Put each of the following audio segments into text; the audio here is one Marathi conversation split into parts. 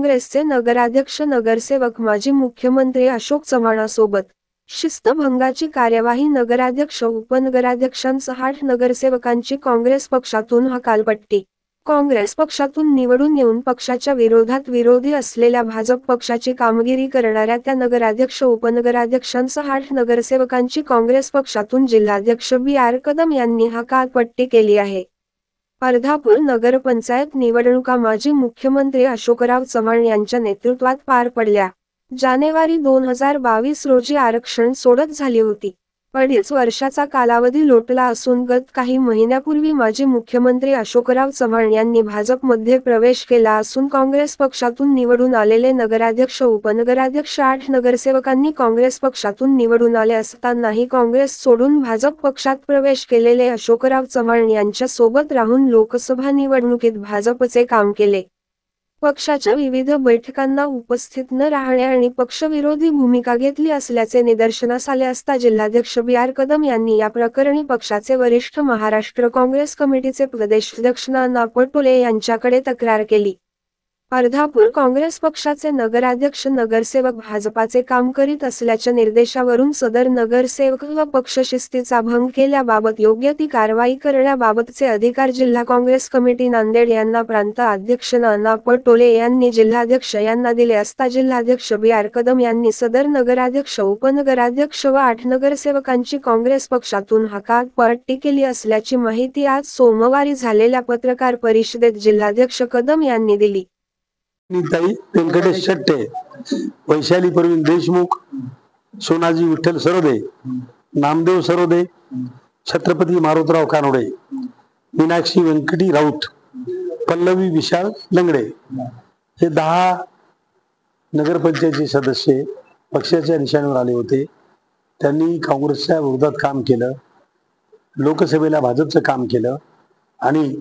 काँग्रेसचे नगराध्यक्ष नगरसेवक माजी मुख्यमंत्री अशोक चव्हाणांसोबत शिस्तभंगाची कार्यवाही नगराध्यक्ष उपनगराध्यक्षांसह 8 नगरसेवकांची काँग्रेस पक्षातून हकालपट्टी काँग्रेस पक्षातून निवडून येऊन पक्षाच्या विरोधात विरोधी असलेल्या भाजप पक्षाची कामगिरी करणाऱ्या त्या नगराध्यक्ष उपनगराध्यक्षांसह 8 नगरसेवकांची काँग्रेस पक्षातून जिल्हाध्यक्ष बी.आर. कदम यांनी हकालपट्टी केली आहे। अर्धापूर नगरपंचायत निवडणुका माजी मुख्यमंत्री अशोकराव चव्हाण यांच्या नेतृत्वात पार पडल्या। जानेवारी 2022 रोजी आरक्षण सोडत झाली होती। 2.5 वर्षाचा कालावधी लोटला असून गत काही महिन्यापूर्वी माजी मुख्यमंत्री अशोकराव चव्हाण यांनी भाजपमध्ये प्रवेश केला असून काँग्रेस पक्षातून निवडून आलेले नगराध्यक्ष उपनगराध्यक्ष 8 नगरसेवकांनी काँग्रेस पक्षातून निवडून आले असतानाही काँग्रेस सोडून भाजप पक्षात प्रवेश केलेले अशोकराव चव्हाण यांच्या सोबत राहून लोकसभा निवडणुकीत भाजपचे काम केले। पक्षाच्या विविध बैठकांना उपस्थित न राहणे आणि पक्षविरोधी भूमिका घेतली असल्याचे निदर्शनास आले असता जिल्हाध्यक्ष बी.आर. कदम यांनी या प्रकरणी पक्षाचे वरिष्ठ महाराष्ट्र काँग्रेस कमिटीचे प्रदेशाध्यक्ष नाना पटोले यांच्याकडे तक्रार केली। अर्धापूर काँग्रेस पक्षाचे नगराध्यक्ष नगरसेवक भाजपाचे काम करीत असल्याच्या निर्देशावरून सदर नगरसेवक व पक्षशिस्तीचा भंग केल्याबाबत योग्य ती कारवाई करण्याबाबतचे अधिकार जिल्हा काँग्रेस कमिटी नांदेड यांना प्रांत अध्यक्ष नाना पटोले यांनी जिल्हाध्यक्ष यांना दिले असता जिल्हाध्यक्ष बी.आर. कदम यांनी सदर नगराध्यक्ष उपनगराध्यक्ष व 8 नगरसेवकांची काँग्रेस पक्षातून हकालपट्टी केली असल्याची माहिती आज सोमवारी झालेल्या पत्रकार परिषदेत जिल्हाध्यक्ष कदम यांनी दिली। व्यंकटेश शेट्टे, वैशाली प्रवीण देशमुख, सोनाजी विठ्ठल सरोदे, नामदेव सरोदे, छत्रपती मारुतराव कानोडे, मीनाक्षी व्यंकटी राऊत, पल्लवी विशाल लंगडे हे 10 नगरपंचायतचे सदस्य पक्षाच्या निशाणीवर आले होते। त्यांनी काँग्रेसच्या विरोधात काम केलं, लोकसभेला भाजपचं काम केलं आणि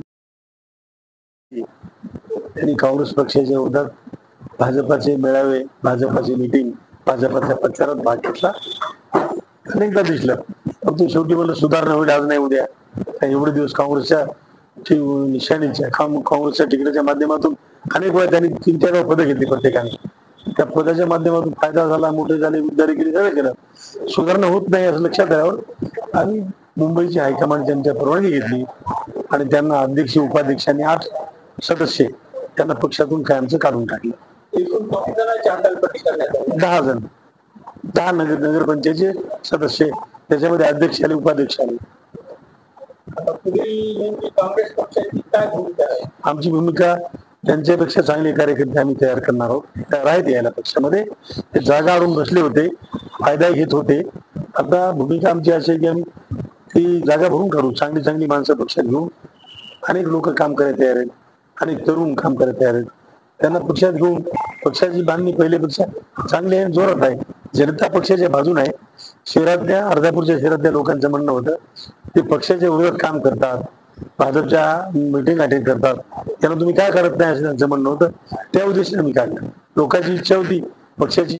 त्यांनी काँग्रेस पक्षाच्या विरोधात भाजपाचे मेळावे, भाजपाची मीटिंग, भाजपाच्या प्रचारात भाग घेतला। अनेकदा दिसलं, परंतु शेवटी मला सुधारणा होईल आज नाही उद्या। एवढे दिवस काँग्रेसच्या निशाणीच्या काँग्रेसच्या तिकिटाच्या माध्यमातून अनेक वेळा त्यांनी 3-4 पदं घेतली प्रत्येकाने। त्या पदाच्या माध्यमातून फायदा झाला, मोठे झाले, विद्यार्थी केली, सगळं केलं। सुधारणा होत नाही असं लक्षात आल्यावर आम्ही मुंबईची हायकमांड त्यांच्या परवानगी घेतली आणि त्यांना अध्यक्ष उपाध्यक्षांनी 8 सदस्य त्यांना पक्षातून कायमचं काढून टाकलं। 10 जण, 10 नगरपंचायतचे सदस्य, त्याच्यामध्ये अध्यक्ष आले, उपाध्यक्ष आले। आमची भूमिका त्यांच्यापेक्षा चांगले कार्यकर्ते आम्ही तयार करणार आहोत, तयार आहेत यायला पक्षामध्ये। ते जागा आणून बसले होते, फायदा घेत होते। आता भूमिका आमची अशी आहे की आम्ही ती जागा भरून काढू, चांगली चांगली माणसं पक्षात घेऊन। अनेक लोक काम करायला तयार आहेत, अनेक तरुण काम करायला तयार आहेत। त्यांना पक्षात घेऊन पक्षाची बांधणी पहिल्यापेक्षा चांगली आहे, जोरात आहे। जनता पक्षाच्या बाजूने आहे। शहरातल्या, अर्धापूरच्या शहरातल्या लोकांचं म्हणणं होतं ते पक्षाच्या विरोधात काम करतात, भाजपच्या मीटिंग अटेंड करतात, त्यांना तुम्ही काय करत नाही असं त्यांचं म्हणणं होतं। त्या उद्देशाने मी काढलं। लोकांची इच्छा होती पक्षाची